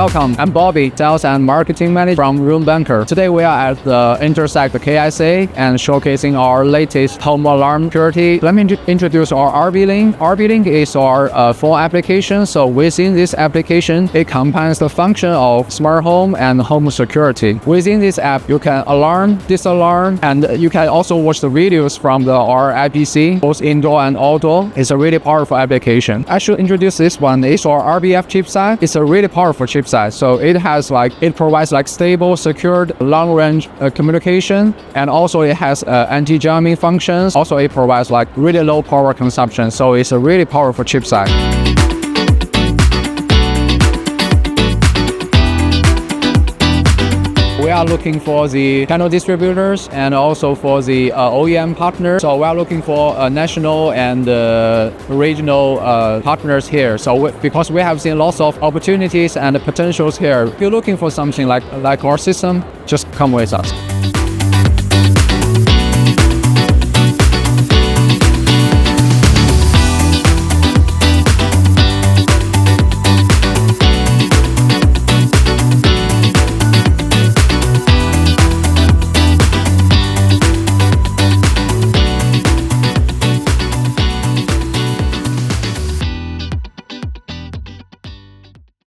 Welcome, I'm Bobby, Sales and Marketing Manager from RoomBanker. Today we are at the Intersec KSA and showcasing our latest home alarm security. Let me introduce our RB Link. RB Link is our full application. So within this application, it combines the function of smart home and home security. Within this app, you can alarm, disalarm, and you can also watch the videos from our IPC, both indoor and outdoor. It's a really powerful application. I should introduce this one. It's our RBF chipset. It's a really powerful chipset. So it provides stable, secured, long-range communication, and also it has anti-jamming functions. Also, it provides really low power consumption. So it's a really powerful chipset. We are looking for the channel distributors and also for the OEM partners. So we are looking for national and regional partners here. So because we have seen lots of opportunities and potentials here, if you're looking for something like our system, just come with us.